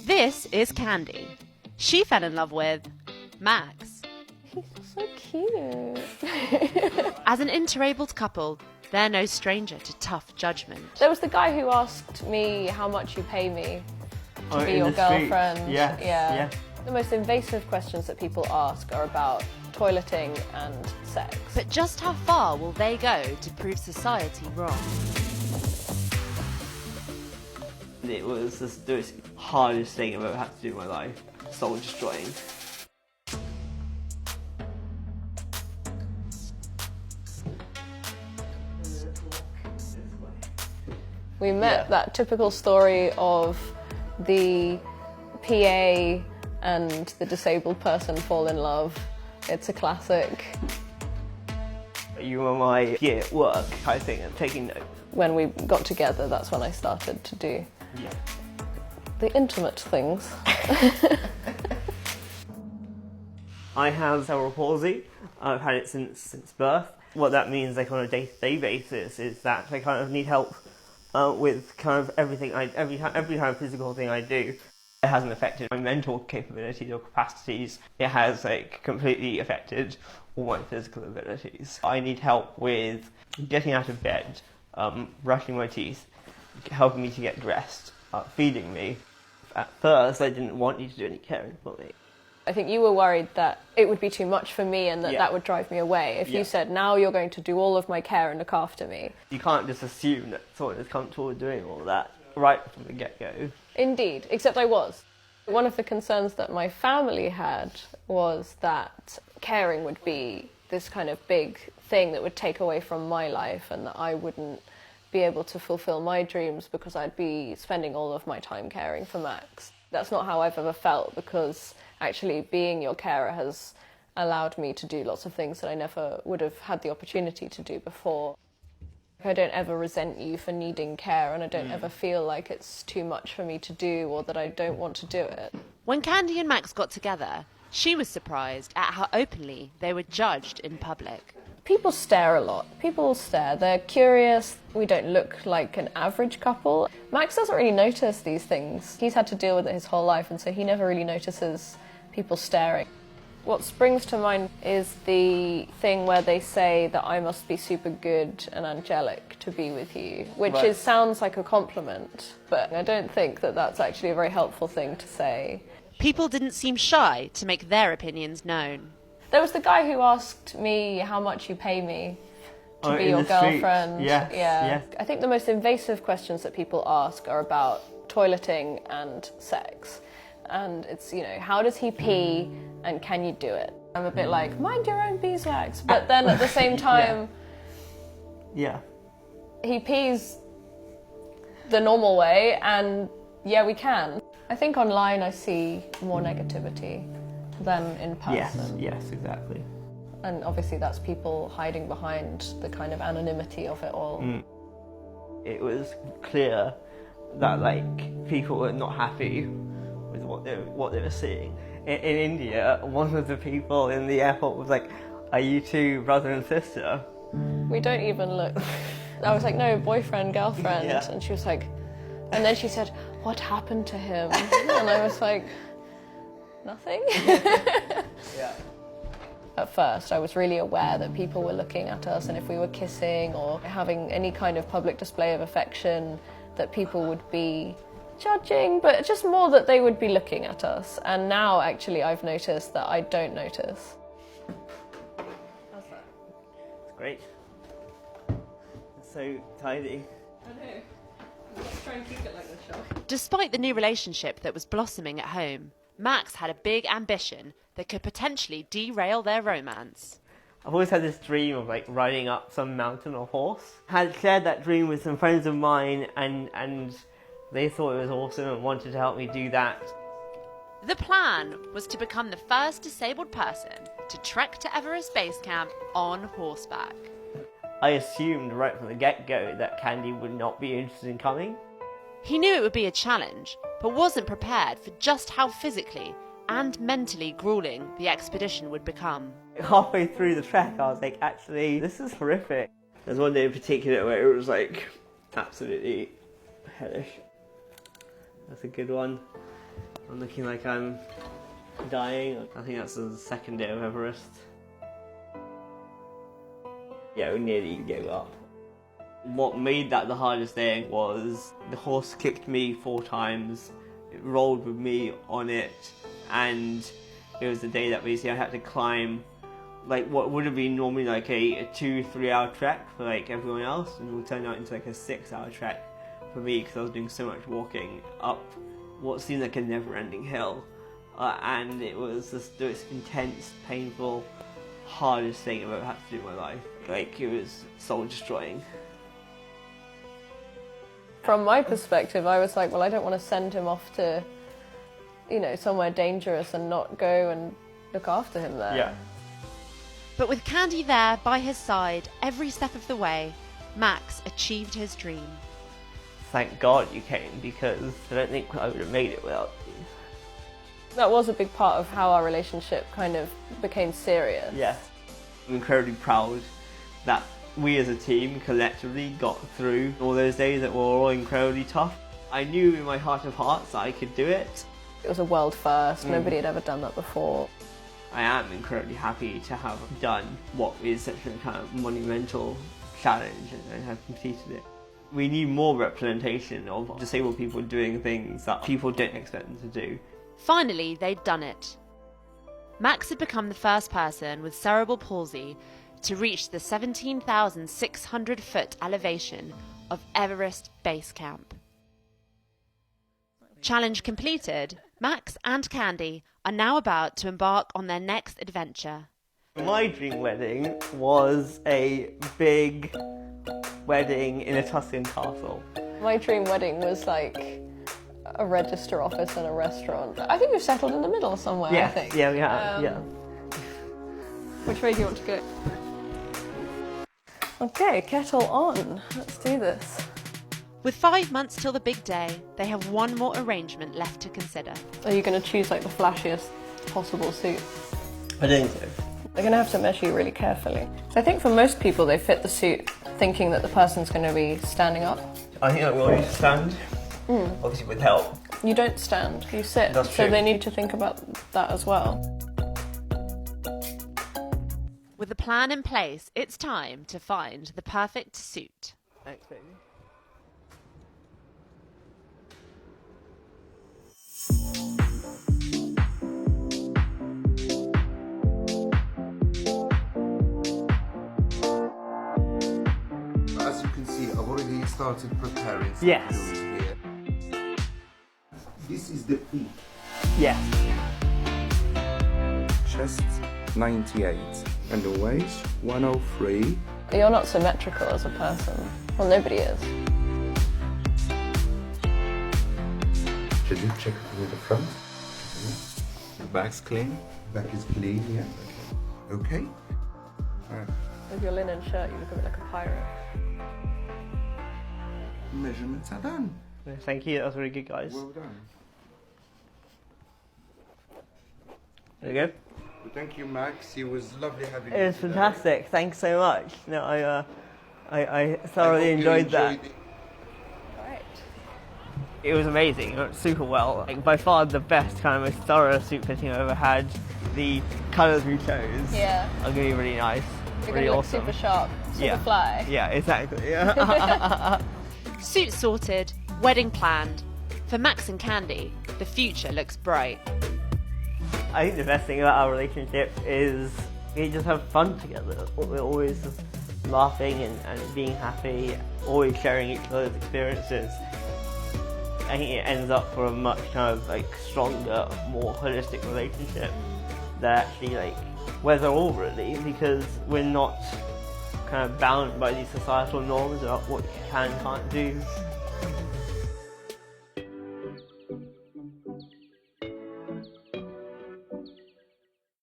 This is Candy. She fell in love with Max. He's so cute. As an interabled couple, they're no stranger to tough judgment. There was the guy who asked me how much you pay me to be your girlfriend. Yeah. The most invasive questions that people ask are about toileting and sex. But just how far will they go to prove society wrong? It was the hardest thing I've ever had to do in my life. Soul destroying. We met that typical story of the PA and the disabled person fall in love. It's a classic. You were my peer at work, I think, and taking notes. When we got together, that's when I started to do the intimate things. I have cerebral palsy. I've had it since birth. What that means, like on a day-to-day basis, is that I kind of need help with kind of everything. Every kind of physical thing I do. It hasn't affected my mental capabilities or capacities. It has like completely affected all my physical abilities. I need help with getting out of bed, brushing my teeth, helping me to get dressed, feeding me. At first, I didn't want you to do any caring for me. I think you were worried that it would be too much for me and that would drive me away. If you said, now you're going to do all of my care and look after me. You can't just assume that someone is comfortable with doing all that right from the get-go. Indeed, except I was. One of the concerns that my family had was that caring would be this kind of big thing that would take away from my life and that I wouldn't be able to fulfill my dreams because I'd be spending all of my time caring for Max. That's not how I've ever felt, because actually being your carer has allowed me to do lots of things that I never would have had the opportunity to do before. I don't ever resent you for needing care, and I don't ever feel like it's too much for me to do or that I don't want to do it. When Candy and Max got together, she was surprised at how openly they were judged in public. People stare a lot. People stare. They're curious. We don't look like an average couple. Max doesn't really notice these things. He's had to deal with it his whole life, and so he never really notices people staring. What springs to mind is the thing where they say that I must be super good and angelic to be with you, which sounds like a compliment, but I don't think that that's actually a very helpful thing to say. People didn't seem shy to make their opinions known. There was the guy who asked me how much you pay me to be your girlfriend. Yes. I think the most invasive questions that people ask are about toileting and sex. And it's, how does he pee and can you do it? I'm a bit like, mind your own beeswax. But then at the same time, he pees the normal way and we can. I think online I see more negativity than in person. Yes, exactly. And obviously that's people hiding behind the kind of anonymity of it all. It was clear that people were not happy with what they were seeing. In India, one of the people in the airport was like, "Are you two brother and sister?" We don't even look. I was like, "No, boyfriend, girlfriend." And she was like, and then she said, "What happened to him?" And I was like, "Nothing." At first, I was really aware that people were looking at us, and if we were kissing or having any kind of public display of affection, that people would be judging, but just more that they would be looking at us. And now, actually, I've noticed that I don't notice. How's that? It's great. It's so tidy. I know. Let's try and keep it like this, shall we? Despite the new relationship that was blossoming at home, Max had a big ambition that could potentially derail their romance. I've always had this dream of riding up some mountain on a horse. I had shared that dream with some friends of mine and they thought it was awesome and wanted to help me do that. The plan was to become the first disabled person to trek to Everest Base Camp on horseback. I assumed right from the get-go that Candy would not be interested in coming. He knew it would be a challenge, but wasn't prepared for just how physically and mentally grueling the expedition would become. Halfway through the trek, I was like, actually, this is horrific. There's one day in particular where it was absolutely hellish. That's a good one. I'm looking like I'm dying. I think that's the second day of Everest. Yeah, we nearly gave up. What made that the hardest day was the horse kicked me 4 times, it rolled with me on it, and it was the day that basically I had to climb like what would have been normally like a 2-3 hour trek for like everyone else, and it would turn out into like a 6-hour trek for me because I was doing so much walking up what seemed like a never-ending hill, and it was just this intense, painful, hardest thing I've ever had to do in my life. Like, it was soul destroying. From my perspective, I was like, well, I don't want to send him off to, you know, somewhere dangerous and not go and look after him there. Yeah. But with Candy there by his side every step of the way, Max achieved his dream. Thank God you came, because I don't think I would have made it without you. That was a big part of how our relationship kind of became serious. Yes. I'm incredibly proud that we as a team collectively got through all those days that were all incredibly tough. I knew in my heart of hearts that I could do it. It was a world first. Nobody had ever done that before. I am incredibly happy to have done what is such a kind of monumental challenge and have completed it. We need more representation of disabled people doing things that people don't expect them to do. Finally, they'd done it. Max had become the first person with cerebral palsy to reach the 17,600-foot elevation of Everest Base Camp. Challenge completed, Max and Candy are now about to embark on their next adventure. My dream wedding was a big wedding in a Tuscan castle. My dream wedding was like a register office and a restaurant. I think we've settled in the middle somewhere, I think. Yeah, we have, yeah. Which way do you want to go? Okay, kettle on. Let's do this. With 5 months till the big day, they have one more arrangement left to consider. Are you going to choose like the flashiest possible suit? I don't think so. They're going to have to measure you really carefully. So I think for most people they fit the suit thinking that the person's going to be standing up. I think I will need to stand, obviously with help. You don't stand, you sit. That's so true. they need to think about that as well. With the plan in place, it's time to find the perfect suit. Thanks, baby. As you can see, I've already started preparing something Yes. here. This is the peak. Yes. Chest 98 and the waist 103. You're not symmetrical as a person. Well, nobody is. Should you check with the front? The back's clean. Back is clean, yeah. Okay. Alright. With your linen shirt, you look a bit like a pirate. Measurements are done. Thank you, that was really good, guys. Well done. There you go. Well, thank you, Max. It was lovely having you. It was today. fantastic, thanks so much. No, I I thoroughly hope you enjoyed that. it. Right. It was amazing, it went super well. Like, by far the best, kind of most thorough suit fitting I've ever had. The colours we chose Yeah. are going to be really nice, You're really going to look awesome. super sharp, super Yeah. fly. Yeah, exactly. Suit sorted, wedding planned. For Max and Candy, the future looks bright. I think the best thing about our relationship is we just have fun together. We're always just laughing and being happy, always sharing each other's experiences. I think it ends up for a much kind of like stronger, more holistic relationship that actually like weather all really, because we're not kind of bound by these societal norms about what you can and can't do.